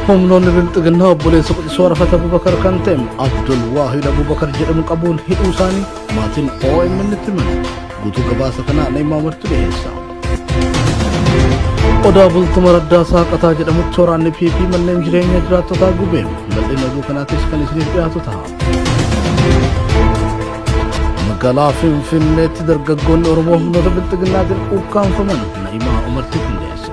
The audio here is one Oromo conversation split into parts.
humnoonni bilxiginnaa obboleessa quxisuu Arafat Abubakar kan ta'e Abdul Waahid Abubakar jedhamu qabuun hidhuu isaanii maatiin OMN itti himan. Guutuu gabaasa kanaa Na'imaa Martuu dhiyeessa. Odaa bultuma Raddaasaa Qataa jedhamutti waraanni PP manneen jireenya jiraattotaa gubee bal'ina oduu kanaatis kan isiniif dhiyaatu ta'a. Magaalaa Finfinneetti dargaggoonni Oromoo humnoota bilxiginnaatiin ukkaanfaman Na'imaa Umartuu qindeesse.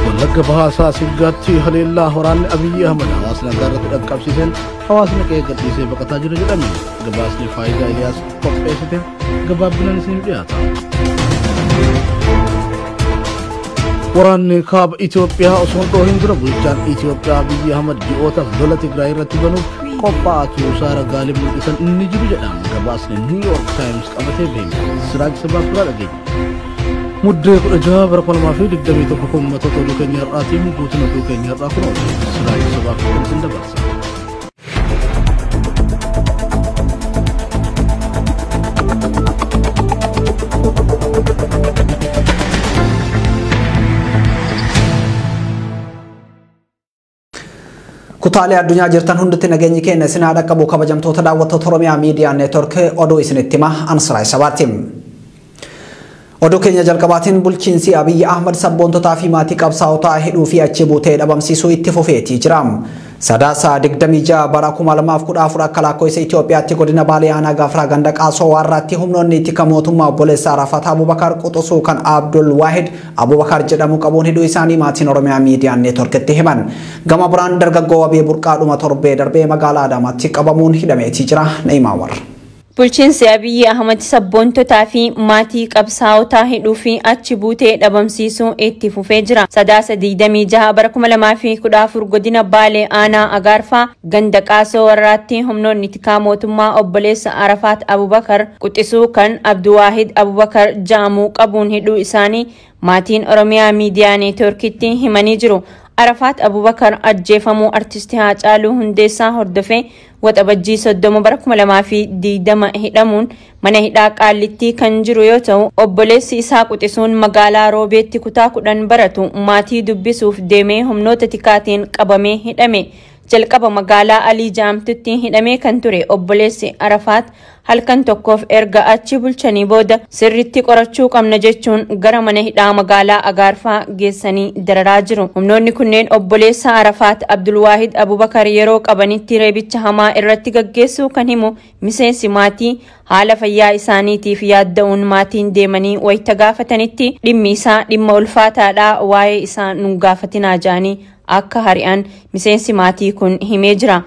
Wallagga Bahaa Siggaatti haleellaa waraanni Abiyyi Ahmad hawaasa nagaa irratti dhaqqabsiiseen hawaasni qe'ee gadhiisee baqataa jira jedhame. Gabaasni Faayidaa Iliyaas qopheessite gabaabinaan isiniif dhiyaata. Waraanni kaaba Itoophiyaa osoo hin dura bulchaan Itoophiyaa Abiyyi Ahmad ji'ootaaf lola Tigraay irratti banuuf qophaa'aa tuusaa ragaalee mul'isan inni jiru jedhama. Gabaasni New York Times qabatee beekama. Siraaj Sabaa Turaa dhageenya. Muddee 16 bara 2021 kummatoota oduu keenya har'aatiin guutuun oduu keenya har'aa kun Siraaj Sabaa kan isin dabarsa. Kutaalee addunyaa jirtan hundatti nageenyi keenya isin haa dhaqqabu kabajamtoota daawwattoota Oromiyaa Miidiyaa Neetwork oduu isinitti hima Ansiraay Sabaati. Oduu keenya jalqabaatiin bulchiinsi Abiyyi Ahmad sabboontotaa fi maatii qabsaa'otaa hidhuu fi achi buutee dhabamsiisuu itti fufeetii jira. Sadaasa 26 bara 2014 akka lakkoofsa Itoophiyaatti godina Baalee aanaa Gaafraa ganda Qaasoo warraatti humnoonni tika mootummaa obboleessa Arafat Abubakar quxisuu kan Abdul Waahid Abubakar jedhamu qabuun hidhuu isaanii maatiin Oromiyaa Miidiyaa Neetworkitti himan. Gama biraan dargaggoo Wabii Burqaadhuma torbee darbee magaalaa Adaamaatti qabamuun hidhameetii jira. Na'imaa War. Bulchiinsi Abiyyi Ahmad sabboontotaa fi maatii qabsaa'otaa hidhuu fi achi buutee dhabamsiisuu itti fufee jira. Sadaasa 26 bara 2014 godina Baalee aanaa Agaarfaa ganda Qaasoo warraatti humnoonni tikaa mootummaa obboleessa Arafat Abubakar quxisuu kan Abdul Waahid Abubakar jedhamu qabuun hidhuu isaanii maatiin Oromiyaa Miidiyaa Neetworkitti himanii jiru. Arafat Abubakar ajjeefamuu artistii Haacaaluu Hundeessaa hordofee waxabajjii 30 bara 2020 hidhamuun mana hidhaa Qaallittii kan jiru yoo ta'u obboleessi isaa quxisuun magaalaa Roobeetti kutaa 10 baratu maatii dubbisuuf deemee humnoota tikaatiin qabamee hidhame. Jalqaba magaalaa Alii Jaamtutti hidhamee kan ture obboleessi Arafat halkan tokkoof erga achi bulchanii booda sirriitti qorachuu qabna jechuun gara mana hidhaa magaalaa Agaarfaa geessanii dararaa jiru. Humnoonni kunneen obboleessa Arafat Abdul Waahid Abubakar yeroo qabanitti reebicha hamaa irratti gaggeessuu kan himu miseensi maatii haala fayyaa isaaniitiif yaadda'uun maatiin deemanii wayita gaafatanitti dhimmi isaa dhimma ulfaataadha waa'ee isaa nu gaafatinaa jedhanii akka hari'an miseensi maatii kun himee jira.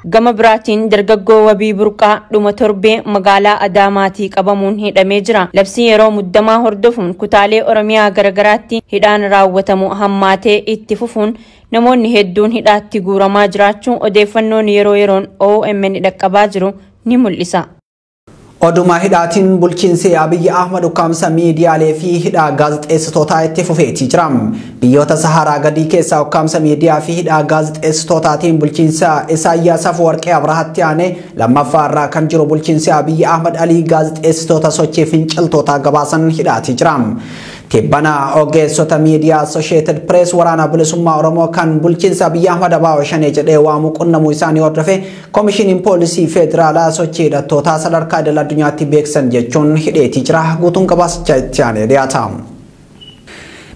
Gama biraatiin dargaggoo Wabii Burqaadhuma torbee magaalaa Adaamaatii qabamuun hidhamee jira. Labsii yeroo muddamaa hordofuun kutaalee Oromiyaa garagaraatti hidhaan raawwatamu hammaatee itti fufuun namoonni hedduun hidhaatti guuramaa jiraachuun odeeffannoon yeroo yeroon OMN dhaqqabaa jiru ni mul'isa. Oduma hidhaatiin bulchiinsi Abiyyi Ahmad ukkaamsa miidiyaalee fi hidhaa gaazexeessitootaa itti fufeetii jira. Biyyoota Saharaa gadii keessaa ukkaamsa miidiyaa fi hidhaa gaazexeessitootaatiin bulchiinsa Isaayyaas Afwerqee Abrahaatti aanee lammaffaa irraa kan jiru bulchiinsi Abiyyi Ahmad Alii gaazexeessitoota sochii finciltoota gabaasan hidhaatii jira. Tibbana ogeessota miidiyaa Associated Press waraana bilisummaa Oromoo kan bulchiinsa Abiyyi Ahmad Abaa Shanee jedhee waamu qunnamuu isaanii hordofee koomishiniin poolisii federaalaa sochii hidhattootaa sadarkaa idil addunyaatti beeksisan jechuun hidheetii jira. Guutuun gabaasicha itti aanee dhiyaata.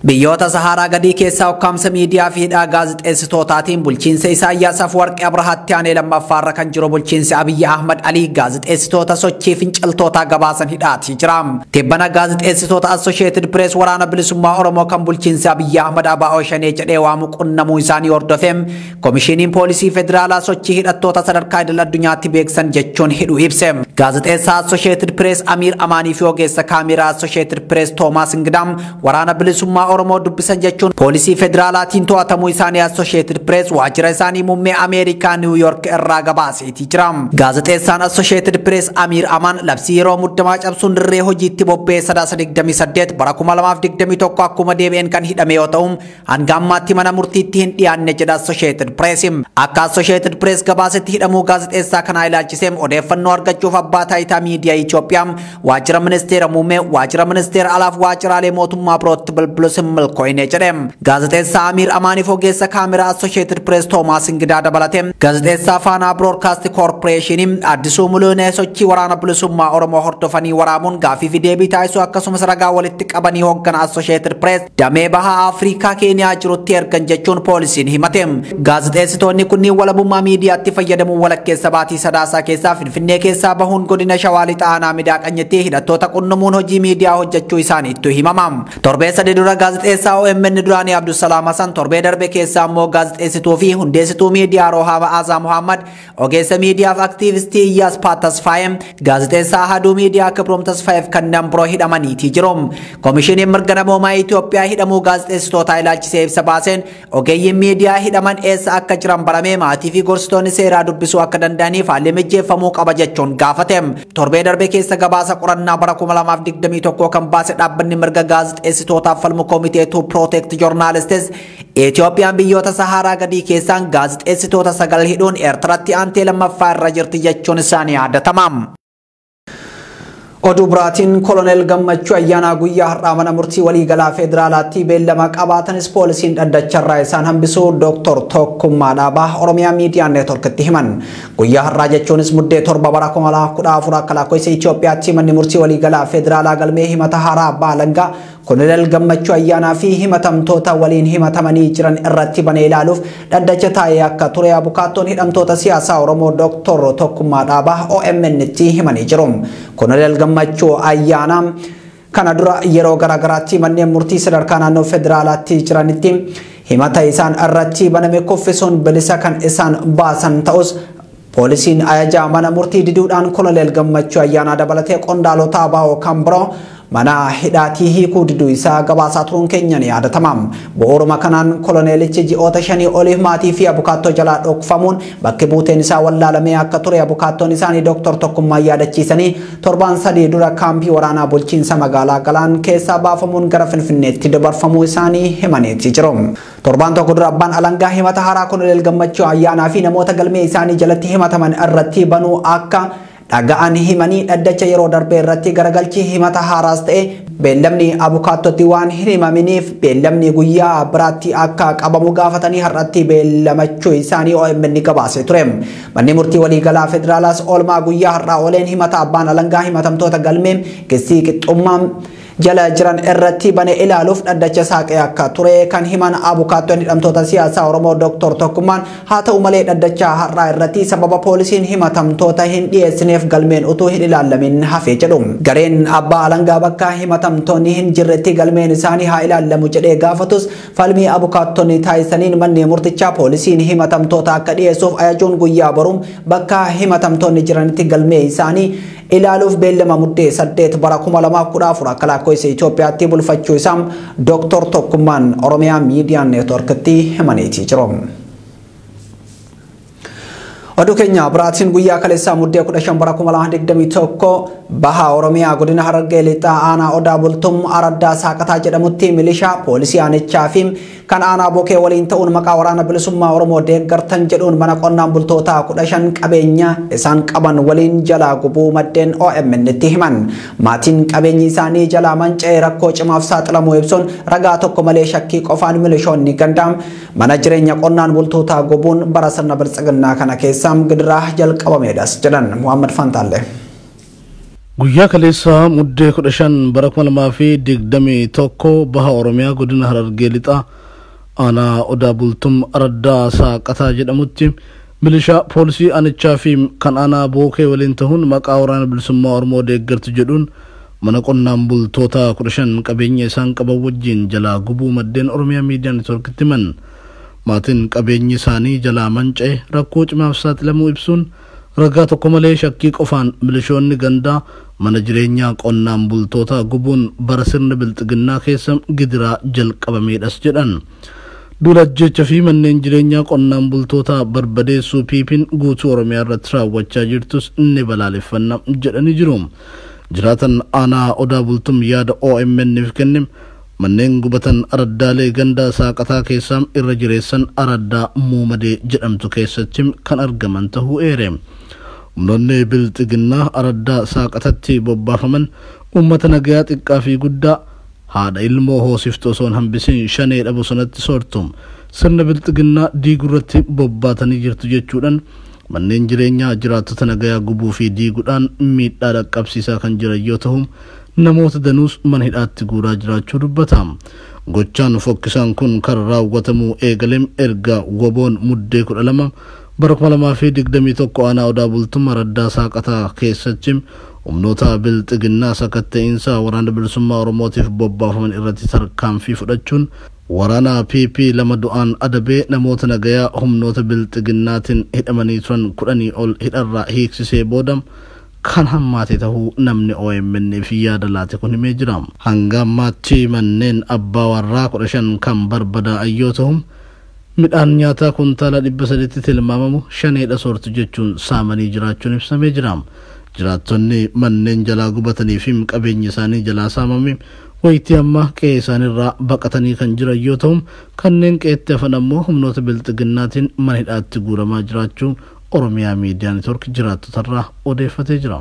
Biyyoota Saharaa gadii keessaa ukkaamsa miidiyaa fi hidhaa gaazexeessitootaatiin bulchiinsa Isaayyaas Afwerqee Abrahaatti aanee lammaffaarra kan jiru bulchiinsi Abiyyi Ahmad Alii gaazexeessitoota sochii finciltoota gabaasan hidhaatii jira. Tibbana gaazexeessitoota Associated Press waraana bilisummaa Oromoo kan bulchiinsi Abiyyi Ahmad Abaa Shanee jedhee waamu qunnamuu isaanii hordofee koomishiniin poolisii federaalaa sochii hidhattoota sadarkaa idil addunyaatti beeksisan jechuun hidhuu ibse. Gaazexeessaa Associated Press Amir Amaanii fi ogeessa kaameraa Associated Press Toomaas Ingidam waraana bilisummaa Oromoo dubbisan jechuun poolisii federaalaatiin to'atamuu isaanii Associated Press waajjira isaanii muummee Ameerikaa New York irraa gabaaseetii jira. Gaazexeessaan Associated Press Amir Aman labsii yeroo muddamaa cabsuun dirree hojiitti bobba'ee 28 bara 2021 akkuma deebi'een kan hidhame yoo ta'u hanga ammaatti mana murtiitti hin dhiyaanne jedha Associated Press. Akka Associated Press gabaasetti hidhamuu gaazexeessaa kanaa ilaalchisee odeeffannoo argachuuf abbaa taayitaa miidiyaa Itoophiyaa waajjira ministeera muummee waajjira ministeera alaaf waajjiraalee mootummaa birootti bilbilus hin milkooyne jedhe. Gaazexeessaa Amir Amaaniif ogeessa kaameraa Associated Press Toomaas Ingidaa dabalate gaazexeessaa Faanaa Broadcast Corporation Addisuu Muluunee sochii waraana bilisummaa Oromoo hordofanii waraamuun gaafii fi deebii taasisuu akkasumas ragaa walitti qabanii hoogganaa Associated Press damee bahaa Afrikaa Keeniyaa jirutti ergan jechuun poolisiin himate. Gaazexeessitoonni kunniin walabummaa miidiyaatti fayyadamuun walakkeessa baatii sadaasaa keessaa Finfinnee keessaa bahuun godina Shawaa Lixaa aanaa Midaaqanyitti hidhattoota qunnumuun hojii miidiyaa hojjechuu isaaniitu himama. Torbee sadii dura gaazexeessaa OMN duraanii Abdusalaam Hasan torbee darbe keessaa immoo gaazexeessituu fi hundeessituu miidiyaa Rohaa Ba'aazaa Muhammad ogeessa miidiyaa fi aktiivistii Iyyaas Paatasfaayem gaazexeessaa Ahaduu miidiyaa Kibroom Tasfaayeef kanneen biroo hidhamaniiti jiru. Koomishiniin mirga namoomaa Itoophiyaa hidhamuu gaazexeessitootaa ilaalchisee ibsa baaseen ogeeyyiin miidiyaa hidhaman eessa akka jiran baramee maatii fi gorsitoonni seeraa dubbisuu akka danda'aniif haalli mijeeffamuu qaba jechuun gaafate. Torbee darbe keessa gabaasa qorannaa bara 2021 kan baase dhaabbanni mirga gaazexeessitootaaf falmu Komitee to Protect Journalists Itoophiyaan biyyoota Saharaa gadii keessaan gaazexeessitoota 9 hidhuun Eertiratti aantee lammaffaa irra jirti jechuun isaanii yaadatama. Oduu biraatiin Koloneel Gammachuu ayyaana guyyaa har'aa mana murtii waliigalaa federaalaatti beellama qabaatanis poolisiin dhaddacharraa isaan hambisuu Dr. Tokkummaa Dhaabaa Oromiyaa Miidiyaa Neetworkitti himan. Guyyaa har'aa jechuunis muddee 7 bara 2014 akka lakkoofsa Itoophiyaatti manni murtii waliigalaa federaalaa galmee himata haaraa abbaa alangaa Koloneel Gammachuu ayyaanaa fi himatamtoota waliin himatamanii jiran irratti banee ilaaluuf dhaddacha taa'ee akka ture abukaattoon hidhamtoota siyaasaa Oromoo Dr. Tokkummaa Dhaabaa OMN itti himanii jiru. Koloneel Gammachuu ayyaanaa kana dura yeroo garaagaraatti manneen murtii sadarkaa naannoo federaalaatti jiranitti himata isaan irratti baname kuffisuun bilisa kan isaan baasan ta'us poolisiin ajajaa mana murtii diduudhaan Koloneel Gammachuu ayyaanaa dabalatee qondaalota ABO kan biroo mana hidhaatii hiikuu diduu isaa gabaasaa turuun keenya ni yaadatama. Bu'uuruma kanaan koloneelichi ji'oota 5 oliif maatii fi abukaattoo jalaa dhokfamuun bakki buuteen isaa wallaalamee akka ture abukaattoon isaanii Dr. Tokkummaa yaadachiisanii torbaan 3 dura kaampii waraanaa bulchiinsa magaalaa Galaan keessaa baafamuun gara Finfinneetti dabarfamuu isaanii himaniiti jiru. Torbaan tokko dura abbaan alangaa himata haaraa Koloneel Gammachuu ayyaanaa fi namoota galmee isaanii jalatti himataman irratti banuu akka dhaga'an himanii dhaddacha yeroo darbee irratti garagalchii himata haaraas ta'e beellamni abukaattootti waan hin himaminiif beellamni guyyaa biraatti akka qabamu gaafatanii har'atti beellamachuu isaanii OMN gabaasee ture. Manni murtii waliigalaa federaalaas oolmaa guyyaa har'aa ooleen himata abbaan alangaa himatamtoota galmee kissii qixxummaa jala jiran irratti bane ilaaluuf dhaddacha saaqee akka ture kan himan abukaattoon hidhamtoota siyaasaa Oromoo Dr. Tokkummaan haa ta'u malee dhaddacha har'aa irratti sababa poolisiin himatamtoota hin dhiyeessineef galmeen utuu hin ilaalamin hafee jedhu. Gareen abbaa alangaa bakka himatamtoonni hin jirretti galmeen isaanii haa ilaalamu jedhee gaafatus falmii abukaattonni taasisaniin manni murtichaa poolisiin himatamtoota akka dhiyeessuuf ajajuun guyyaa boruum bakka himatamtoonni jiranitti galmee isaanii ilaaluuf beellama muddee 8 bara 2014 akka lakkoofsa Itoophiyaatti bulfachuu isaa Dr. Tokkummaan Oromiyaa Miidiyaa Neetworkitti himaniiti jiru. Oduu keenya biraatiin guyyaa kaleessaa muddee 15 bara 2021 baha Oromiyaa godina Harargee Lixaa aanaa Odaa Bultum Araddaa Saaqataa jedhamutti milishaa poolisii aanichaa fi kan aanaa Bokee waliin ta'uun maqaa waraana bilisummaa Oromoo deeggartan jedhuun mana qonnaan bultootaa 15 qabeenya isaan qaban waliin jalaa gubuu maddeen OMN itti himan. Maatiin qabeenyi isaanii jalaa manca'ee rakkoo cimaaf saaxilamuu ibsuun ragaa tokko malee shakkii qofaan milishoonni gandaam mana jireenya qonnaan bultootaa gubuun bara sirna biltsiginnaa kana keessa gidiraa jalqabameedhas jedhan Muhammad Fantaalle. Guyyaa kaleessaa muddee 15 bara 2021 baha Oromiyaa godina Harargee Lixaa aanaa Odaa Bultum Araddaa Saaqataa jedhamutti milishaa poolisii aanichaa fi kan aanaa Bookee waliin ta'uun maqaa waraana bilisummaa Oromoo deeggartu jedhuun mana qonnaan bultootaa 15 qabeenya isaan qaban wajjin jalaa gubuu maddeen Oromiyaa Miidiyaa Neetworkitti himan. Maatiin qabeenyi isaanii jalaa manca'e rakkoo cimaaf saaxilamuu ibsuun ragaa tokko malee shakkii qofaan milishoonni gandaa mana jireenyaa qonnaan bultoota gubuun bara sirna bilxiginnaa keessa gidiraa jalqabameedhas jedhan. Duula jecha fi manneen jireenyaa qonnaan bultoota barbadeessuu piipin guutuu Oromiyaa irratti raawwachaa jirtus ni balaaleffanna jedhanii jiru. Jiraatan aanaa Odaa Bultum yaada OMN'if kenne manneen gubatan araddaalee gandaa saaqataa keessaa irra jireessan araddaa muumadee jedhamtu keessatti kan argaman ta'uu eere. Humnoonni bilxiginnaa araddaa saaqatatti bobbaafaman uummata nagayaa xiqqaa fi guddaa haadha ilmoo hoosiftuu osoo hin hambisin shaneedha bosonatti soortu sirna bilxiginnaa diigurratti bobbaatanii jirtu jechuudhaan manneen jireenyaa jiraattota nagayaa gubuu fi diiguudhaan miidhaa dhaqqabsiisaa kan jiran yoo ta'u namoota danuus mana hidhaatti guuraa jiraachuu dubbata. Gochaan fokkisaan kun kan raawwatamuu eegalem erga woboon muddee 12 bara 2021 aanaa Odaa Bultum araddaa saaqataa keessatti humnoota bilxiginnaa sakatta'insa waraana bilisummaa Oromootiif bobbaafaman irratti tarkaanfii fudhachuun waraana PP 2 du'aan adabee namoota nagayaa humnoota bilxiginnaatiin hidhamanii turan 10 ol hidharraa hiiksisee booda kan hammaate ta'uu namni OMN fi yaada laate kun himee jira. Hanga ammaatti manneen abbaa warraa 15 kan barbadaa'an yoo ta'u midhaan nyaataa kuntaala 300tti tilmaamamu shaneedha soortu jechuun saamanii jiraachuun ibsamee jira. Jiraattonni manneen jalaa gubatanii fi qabeenyi isaanii jalaa saamame wayitii amma qe'ee isaaniirraa baqatanii kan jiran yoo ta'u kanneen qe'eetti hafan ammoo humnoota bilxiginnaatiin mana hidhaatti guuramaa jiraachuu Oromiyaa Miidiyaa Neetwork jiraattotarraa odeeffatee jira.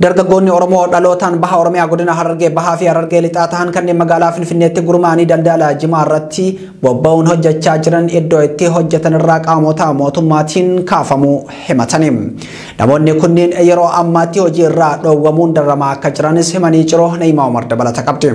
Dargaggoonni Oromoo dhalootaan baha Oromiyaa godina Harargee bahaa fi Harargee lixaa ta'an kanneen magaalaa Finfinneetti gurmaa'anii daldala jimaa irratti bobba'uun hojjechaa jiran iddoo itti hojjetan irraa qaamota mootummaatiin kaafamuu himatani. Namoonni kunneen yeroo ammaatti hojii irraa dhoowwamuun dararamaa akka jiranis himanii jiru. Naimaa Umar dabalata qabdi.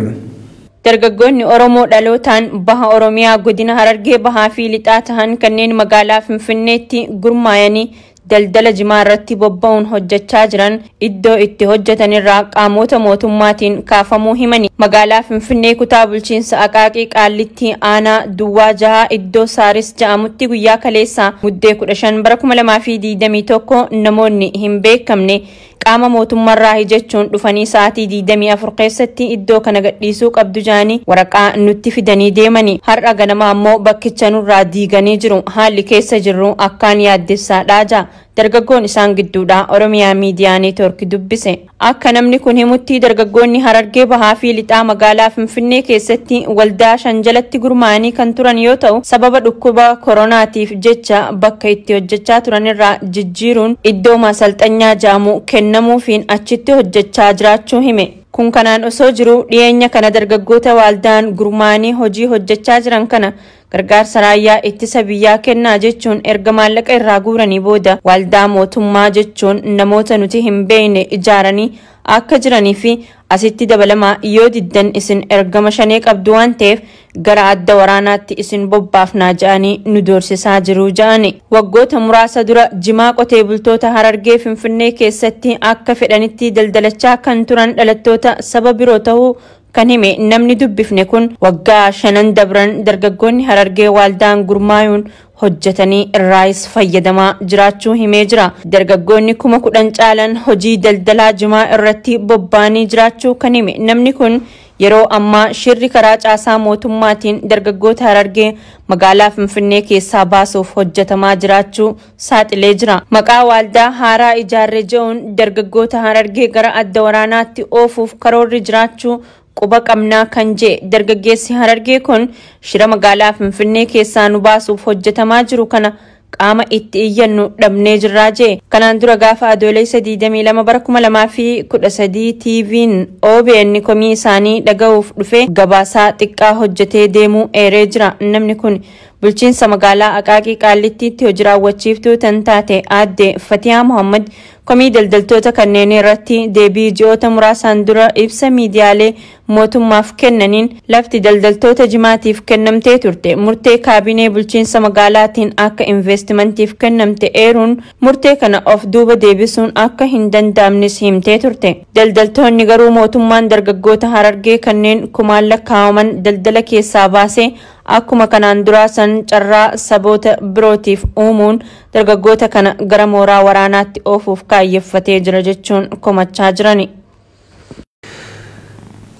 Dargaggoonni Oromoo dhalootaan baha Oromiyaa godina Harargee bahaa fi lixaa ta'an kanneen magaalaa Finfinneetti gurmaa'anii daldala jimaa irratti bobba'uun hojjechaa jiran iddoo itti hojjetan irraa qaamota mootummaatiin kaafamuu himani. Magaalaa Finfinnee kutaa bulchiinsa Aqaaqii Qaallitti aanaa Duwwaa Jahaa iddoo Saaris jedhamutti guyyaa kaleessaa muddee 15 bara 2021 namoonni hin beekamne qaama mootummaarraa jechuun dhufanii sa'aatii 24 keessatti iddoo kana gadhiisuu qabdu jaanii waraqaa nutti fidanii deemani. Har'a ganama ammoo bakkicha nurraa diiganii jiru. Haalli keessa jirru akkaan yaaddessaadha. Dargaggoon isaan gidduudha Oromiyaa Miidiyaa Neetwork dubbise. Akka namni kun himutti dargaggoonni Harargee bahaa fi lixaa magaalaa Finfinnee keessatti waldaa shan jalatti gurmaa'anii kan turan yoo ta'u sababa dhukkuba koronaatiif jecha bakka itti hojjechaa turan irraa jijjiiruun iddoo masalxanyaa jedhamu kennamuufiin achitti hojjechaa jiraachuu hime. Kun kanaan osoo jiru dhiyeenya kana dargaggoota waldaan gurmaa'anii hojii hojjechaa jiran kana gargaarsa raayyaa ittisa biyyaa kennaa jechuun erga maallaqa irraa guuranii booda waldaa mootummaa jechuun namoota nuti hin beekne ijaaranii akka jiranii fi asitti dabalamaa yoo diddan isin ergama shanee qabdu waan ta'eef gara adda waraanaatti isin bobbaafnaa jedhanii nu doorsisaa jiru jedhani. Waggoota muraasa dura jimaa qotee bultoota Harargee Finfinnee keessatti akka fedhanitti daldalachaa kan turan dhalattoota saba biroo ta'uu kan hime namni dubbifne kun waggaa 5 dabran dargaggoonni Harargee waldaan gurmaa'uun hojjetanii irraas fayyadamaa jiraachuu himee jira. Dargaggoonni 10,000 caalan hojii daldalaa jimaa irratti bobba'anii jiraachuu kan hime namni kun yeroo ammaa shirri karaa caasaa mootummaatiin dargaggoota Harargee magaalaa Finfinnee keessaa baasuuf hojjetamaa jiraachuu saaxilee jira. Maqaa waldaa haaraa ijaarree jedhuun dargaggoota Harargee gara adda waraanaatti oofuuf karoorri jiraachuu quba qabnaa kan jee dargaggeessi Harargee kun shira magaalaa Finfinnee keessaa nu baasuuf hojjetamaa jiru kana qaama itti iyyannu dhabnee jirraa jee. Kanaan dura gaafa adoolessa 22 bara 2013 TV'n OBN komii isaanii dhaga'uuf dhufe gabaasaa xiqqaa hojjetee deemuu eeree jira. Namni kun bulchiinsa magaalaa Aqaaqii Qaallittiitti hojii raawwachiiftuu tan taate aadde Fatiyaa Muhammad komii daldaltoota kanneen irratti deebii ji'oota muraasaan dura ibsa miidiyaalee mootummaaf kennaniin lafti daldaltoota jimaatiif kennamtee turte murtee kaabinee bulchiinsa magaalaatiin akka investimantiif kennamte eeruun murtee kana of duuba deebisuun akka hin danda'amnes himtee turte. Daldaltoonni garuu mootummaan dargaggoota Harargee kanneen kumaan lakkaa'aman daldala keessaa baasee akkuma kanaan dura san carraa saboota birootiif uumuun dargaggoota kana gara mooraa waraanaatti oofuuf kaayyeffatee jira jechuun komachaa jirani.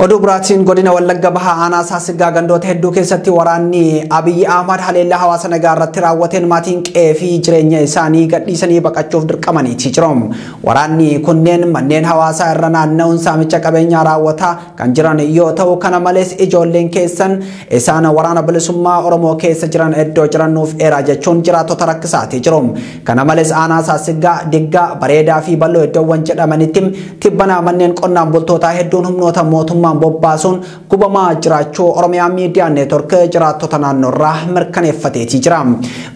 Oduu biraatiin godina Wallagga Bahaa aanaa Saasigaa gandoota hedduu keessatti waraanni Abiyyi Ahmad haleellaa hawaasa nagaa irratti raawwateen maatiin qe'ee fi jireenya isaanii gadhiisanii baqachuuf dirqamaniiti jiru. Waraanni kunneen manneen hawaasaa irra naanna'uun saamicha qabeenyaa raawwataa kan jiran yoo ta'u, kana malees ijoolleen keessan isaan waraana bilisummaa Oromoo keessa jiran iddoo jirannuuf eeraa jechuun jiraattota rakkisaati jiru. Kana malees aanaa Saasigaa, Diggaa, Bareedaa fi Balloo iddoowwan jedhamanitti tibbanaa manneen qonnaan bultootaa hedduun humnoota mootummaa bobbaasuun gubamaa jiraachuu Oromiyaa Miidiyaa Neetwork jiraattota naannoorraa mirkaneeffateeti jira.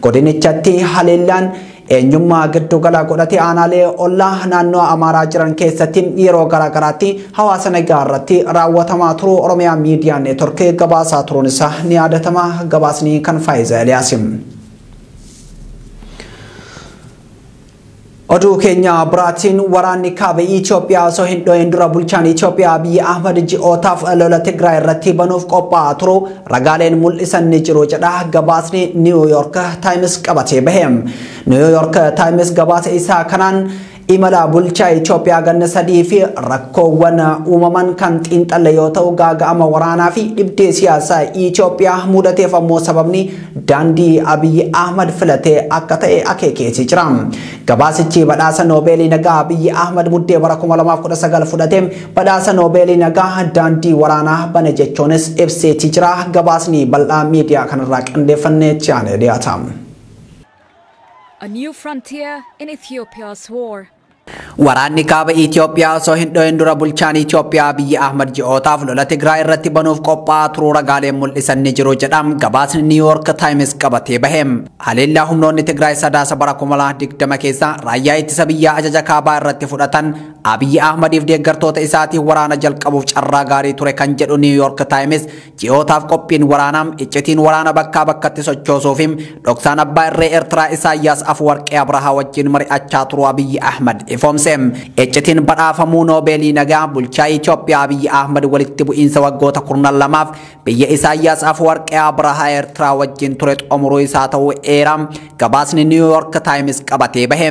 Godinichatti haleellaan eenyummaa giddugala godhate aanaalee ollaa naannoo Amaaraa jiran keessatti yeroo garaagaraatti hawaasa nagaa irratti raawwatamaa turuu Oromiyaa Miidiyaa Neetwork gabaasaa turuun isaa ni yaadatama. Gabaasni kan Faayiza Eliyaasim. Oduu keenya biraatiin waraanni kaaba Itoophiyaa osoo hin dho'in dura bulchaan Itoophiyaa Abiyyi Ahmad ji'ootaaf lola Tigraay irratti banuuf qophaa'aa turu ragaaleen mul'isan ni jiru jedha gabaasni New York Times qabatee bahe. New York Times gabaasa isaa kanaan imala bulchaa Itoophiyaa ganna sadii fi rakkoowwan uumaman kan xiinxalle yoo ta'u, gaaga'ama waraanaa fi dhibdee siyaasaa Itoophiyaa mudateef ammoo sababni daandii Abiyyi Ahmad filatee akka ta'e akeekeeti jira. Gabaasichi badhaasa Noobeelii nagaa Abiyyi Ahmad muddee bara 2019 fudhateen badhaasa Noobeelii nagaa daandii waraanaa bane jechuunis ibseeti jira. Gabaasni bal'aa miidiyaa kanarraa qindeeffannee chiyaanee dhiyaata. A new frontier in Ethiopia's war. Waraanni kaaba Itoophiyaa osoo hin dho'in dura bulchaan Itoophiyaa Abiyyi Ahmad ji'ootaaf lola Tigraay irratti banuuf qophaa'aa turuu ragaaleen mul'isan ni jiru jedha gabaasni New York Times qabatee bahe. Haleellaa humnoonni Tigraay sadaasa bara 2020 keessa raayyaa ittisa biyyaa ajaja kaabaa irratti fudhatan Abiyyi Ahmadiif deeggartoota isaatiin waraana jalqabuuf carraa gaarii ture kan jedhu New York Times ji'ootaaf qophiin waraanaa iccitiin waraana bakkaa bakkatti sochoosuuf dhoksaan abbaa irree Eertiraa Isaayyaas Afwerqee Abrahaa wajjin mari'achaa turuu Abiyyi Ahmad ifomsem. Iccitiin badhaafamuu Noobeelii nagaa bulchaa Itoophiyaa Abiyyi Ahmad walitti bu'iinsa waggoota 12 biyya Isaayyaas Afwerqee Abrahaa Eertiraa wajjin ture xumuruu isaa ta'uu eeram gabaasni New York Times qabatee bahe.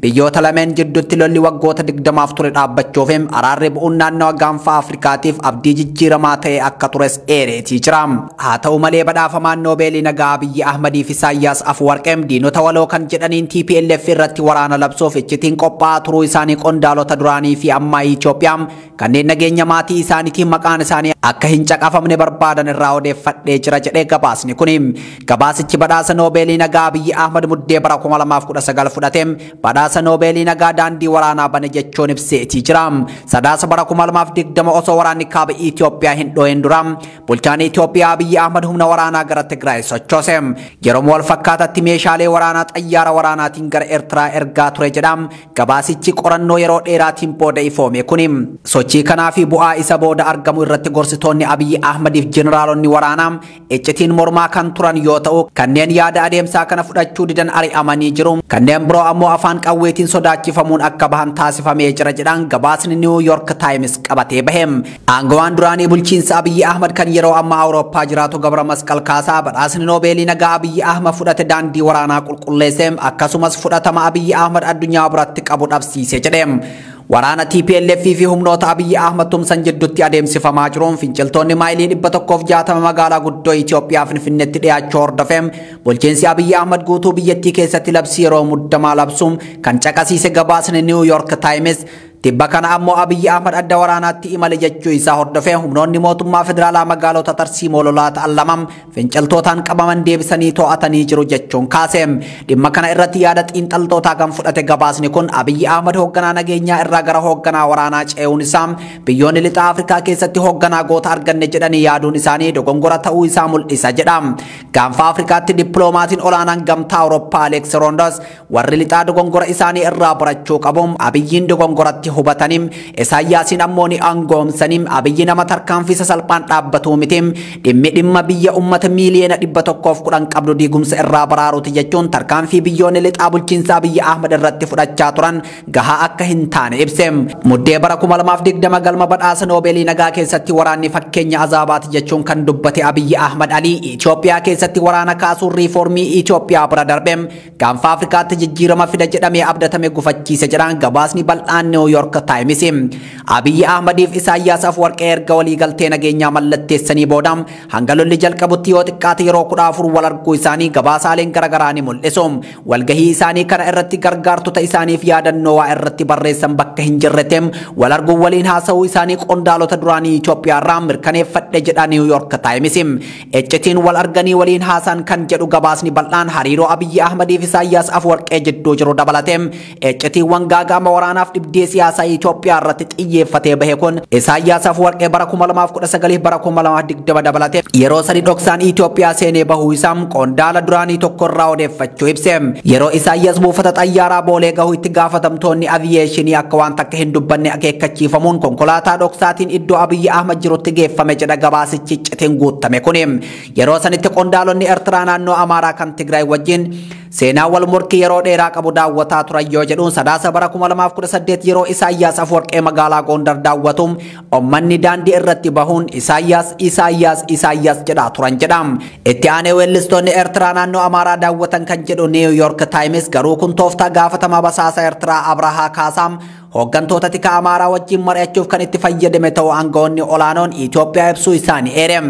Biyyoota lameen jidduutti lolli waggoota 20 ture dhaabbachuuf araarri bu'uun naannoo gaanfa Afrikaatiif abdii jijjiiramaa ta'e akka tures eereetii jira. Haa ta'u malee badhaafamaan Noobeelii nagaa Abiyyi Ahmadiif Isaayyaas Afwerqee diinota waloo kan jedhaniin TPLF irratti waraana labsuuf iccitiin qophaa'aa turuu isaanii qondaalota duraanii fi ammaa Itoophiyaa kanneen nageenya maatii isaaniitiin maqaan isaanii akka hin caqafamne barbaadan irraa odeeffadhee jira jedhee gabaasni kun. Gabaasichi badhaasa Noobeelii nagaa Abiyyi Ahmad muddee bara 2019 fudhateen badhaasa Noobeelii nagaa daandii waraanaa bane jechuun ibseetii jira. Sadaasa bara 2020 osoo waraanni kaaba Itoophiyaa hin dho'in dura bulchaan Itoophiyaa Abiyyi Ahmad humna waraanaa gara Tigraay sochoose. Yeroo wal fakkaatatti meeshaalee waraanaa xayyaara waraanaatiin gara Eertiraa ergaa ture jedha. Gabaasichi qorannoo yeroo dheeraatiin booda ifoome kun. Sochii kanaa fi bu'aa isa booda argamu irratti gorsitoonni Abiyyi Ahmadiif jeneraalonni waraanaa iccitiin mormaa kan turan yoo ta'u, kanneen yaada adeemsaa kana fudhachuu didan ari'amanii jiru. Kanneen biroo ammoo afaan qawweetiin sodaachifamuun akka bahan taasifamee jira jedhan gabaasni New York Times qabatee bahe. Aangawaan duraanii bulchiinsa Abiyyi Ahmad kan yeroo ammaa Awurooppaa jiraatu Gabra Masqal Kaasaa badhaasni Noobeelii nagaa Abiyyi Ahmad fudhate daandii waraanaa qulqulleessee akkasumas fudhatama Abiyyi Ahmad addunyaa biratti qabu dhabsiise jedhe. Waraana TPLF fi humnoota Abiyyi Ahmad tumsan jidduutti adeemsifamaa jiruun finciltoonni maayilii 160 magaalaa guddoo Itoophiyaa Finfinneetti dhiyaachuu hordofeem bulchiinsi Abiyyi Ahmad guutuu biyyattii keessatti labsii yeroo muddamaa labsuun kan caqasiise gabaasni New York Times. Tibba kana ammoo Abiyyi Ahmad adda waraanaatti imale jechuu isaa hordofee humnoonni mootummaa federaalaa magaalota Tarsiimoo lolaa ta'an lamam finciltootaan qabaman deebisanii to'atanii jiru jechuun kaaseem. Dhimma kana irratti yaada xiinxaltootaa kan fudhate gabaasni kun Abiyyi Ahmad hoogganaa nageenyaa irraa gara hoogganaa waraanaa ce'uun isaa biyyoonni lixa Afrikaa keessatti hoogganaa goota arganne jedhanii yaaduun isaanii dogongora ta'uu isaa mul'isa jedha. Gaanfa Afrikaatti dippiloomaatiin olaanaan gamtaa Awurooppaa Aleeks Roondos warri lixaa dogongora isaanii irraa barachuu qabuun Abiyyiin dogongoratti irratti hubatanim Isaayyaasin ammoo ni angoomsanim Abiyyi nama tarkaanfisa salphaan dhaabbatu mitim dhimma biyya ummata miiliyoona 110 qabdu diigumsa irraa baraaruuti jechuun tarkaanfii biyyoonni lixaa bulchiinsa Abiyyi Ahmad irratti fudhachaa turan gahaa akka hin taane ibse. Muddee bara 2020 galma badhaasa Noobeelii nagaa keessatti waraanni fakkeenya azaabaati jechuun kan dubbate Abiyyi Ahmad Ali Itoophiyaa keessatti waraana kaasuun riiformii Itoophiyaa bira darbe gaanfa Afrikaatti jijjiirama fida jedhamee abdatame gufachiise jedhan gabaasni bal'aan New York Times. Abiyyi Ahmadiif Isaayyaas Afwarqee erga walii galtee nageenyaa mallatteessanii booda hanga lolli jalqabutti yoo xiqqaate yeroo 14 wal arguu isaanii gabaasaaleen garaagaraa ni mul'isu. Walgahii isaanii kana irratti gargaartota isaaniif yaadannoo waa irratti barreessan bakka hin jirretti wal arguu waliin haasa'uu isaanii qondaalota duraanii Itoophiyaa irraa mirkaneeffadhe jedha New York Times. Eccitiin wal arganii waliin haasan kan jedhu gabaasni bal'aan hariiroo Abiyyi Ahmadiif Isaayyaas Afwarqee jidduu jiru dabalate. Eccitiiwwan gaagama waraanaaf dhibdee siyaasaa Itoophiyaa irratti xiyyeeffatee bahe kun Isaayyaas Afwarqee bara 2019 bara 2020 dabalate yeroo sadi dhoksaan Itoophiyaa seenee bahuu isaa qondaala duraanii tokko irraa odeeffachuu ibse. Yeroo Isaayyaas buufata xayyaaraa Boolee gahu itti gaafatamtoonni aviyeeshinii akka waan takka hin dubbanne akeekkachiifamuun konkolaataa dhoksaatiin iddoo Abiyyi Ahmad jirutti geeffame jedha gabaasichi iccitiin guutame kun. Yeroo sanitti qondaalonni Eertiraa naannoo Amaaraa kan Tigraay wajjin seenaa wal morkii yeroo dheeraa qabu daawwataa turan yoo jedhuun sadaasa bara 2018 yeroo Isaayyaas Afwarqee magaalaa Gondar daawwatu ummanni daandii irratti bahuun Isaayyaas jedhaa turan jedha. Itti aanee weellistoonni Eertiraa naannoo Amaaraa daawwatan kan jedhu New York Times garuu kun tooftaa gaafatamaa basaasa Eertiraa Abrahaa Kaasaam hooggantoota tika Amaaraa wajjin mari'achuuf kan itti fayyadame ta'uu aangawoonni olaanoon Itoophiyaa ibsuu isaanii eere.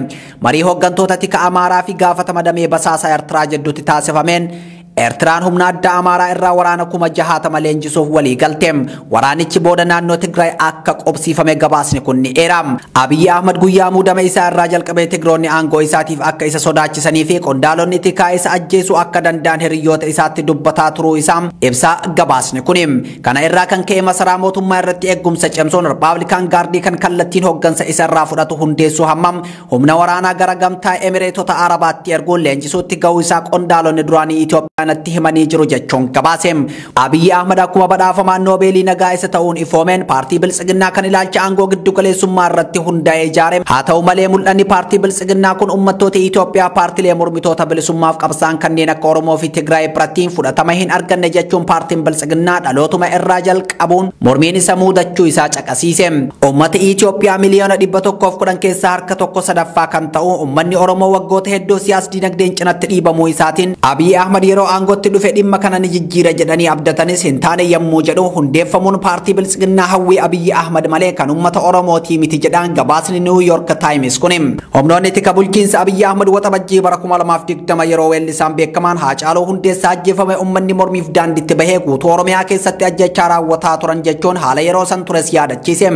Marii hooggantoota tika Amaaraa fi gaafatama damee basaasa Eertiraa jidduutti taasifameen Eertiraan humna addaa Amaaraa irraa waraana 60 leenjisuuf walii galte. Waraanichi booda naannoo Tigraay akka qobsiifame gabaasni kun ni eera. Abiyyi Ahmad guyyaa muudama isaa irraa jalqabee Tigroonni aangoo isaatiif akka isa sodaachisanii fi qondaalonni tikaa isa ajjeesuu akka danda'an hiriyoota isaatti dubbataa turuu isaa ibsa gabaasni kun. Kana irraa kan ka'e masaraa mootummaa irratti eegumsa cimsuun Rippaabilikaan Gaardii kan kallattiin hooggansa isa irraa fudhatu hundeessuu hammam humna waraanaa gara gamtaa Emireetota Arabaatti erguun leenjisuutti gahuu isaa qondaalonni duraanii Itoophiyaa natti himanii jiru jechuun gabaase. Abiyyi Ahmad akkuma badhaafamaan Noobeelii nagaa isa ta'uun ifoomeen paartii Biltsiginnaa kan ilaalcha aangoo giddu galeessummaa irratti hundaa'ee ijaare. Haa ta'u malee mul'anni paartii Biltsiginnaa kun uummattoota Itoophiyaa paartiilee mormitoota bilisummaaf qabsaan kanneen akka Oromoo fi Tigraay biratti fudhatama hin arganne jechuun paartiin Biltsiginnaa dhalootuma irraa jalqabuun mormiin isa muudachuu isaa caqasiise. Uummata Itoophiyaa miliyoona 110 keessaa harka tokko sadaffaa kan ta'u uummanni Oromoo waggoota hedduu siyaas dinagdeen cinatti dhiibamuu isaatiin Abiyyi Ahmad yeroo aangotti dhufe dhimma kana ni jijjiira jedhanii abdatanis hin taane yommuu jedhu hundeeffamuun paartii Biltsiginnaa hawwii Abiyyi Ahmad malee kan uummata Oromooti miti jedhaan gabaasni New York Times kun. Humnoonni tika bulchiinsa Abiyyi Ahmad waxabajjii bara 2020 yeroo weellisaan beekamaan Haacaaluu Hundeessaa ajjeefame uummanni mormiif daandiitti bahee guutuu Oromiyaa keessatti ajjechaa raawwataa turan jechuun haala yeroo san tures yaadachiise.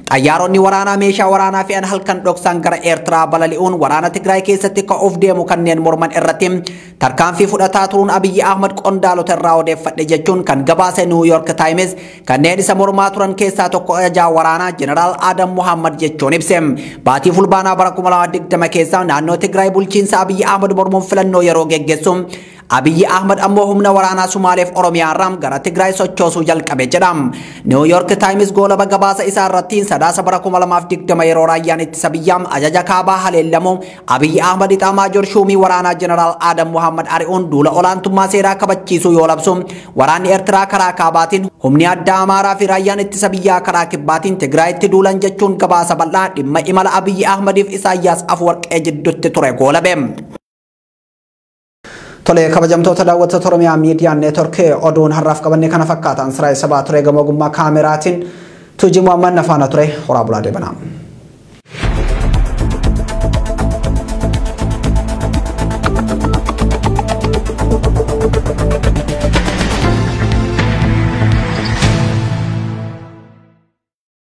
Xayyaaronni waraanaa meeshaa waraanaa fe'an halkan dhoksaan gara Eertiraa balali'uun waraana Tigraay keessatti ka'uuf deemu kanneen morman irratti tarkaanfii fudhataa turuun Abiyyi Ahmad qondaalota irraa odeeffadhe jechuun kan gabaase New York Times kanneen isa mormaa turan keessaa tokko ajajaa waraanaa Jeneraal Adam Muhammad jechuun ibse. Baatii fulbaanaa bara 2020 keessa naannoo Tigraay bulchiinsa Abiyyi Ahmad mormuun filannoo yeroo geggeessu Abiyyi Ahmad ammoo humna waraanaa Sumaaleef Oromiyaa irraa gara Tigraay sochoosuu jalqabe jedha. New York Times goolaba gabaasa isaa irratti sadaasa bara 2020 yeroo raayyaan ittisa biyyaa ajaja kaabaa haleellamu Abiyyi Ahmad Ixaamaajoor shuumii waraanaa Jeneraal Adam Muhammad ari'uun duula olaantummaa seeraa kabachiisuu yoo labsu waraanni Eertiraa karaa kaabaatiin humni addaa Amaaraa fi raayyaan ittisa biyyaa karaa kibbaatiin Tigraayitti duulan jechuun gabaasa bal'aa dhimma imala Abiyyi Ahmadiif Isaayyaas Afwarqee jidduutti ture goolabe. Tole kabajamtoota daawwattoota Oromiyaa Miidiyaa Neetwork oduun har'aaf qabannee kana fakkaatan Siraay Sabaa ture gama ogummaa kaameraatiin Tuujii Muhammad Nafaana ture horaa bulaa deebanaa.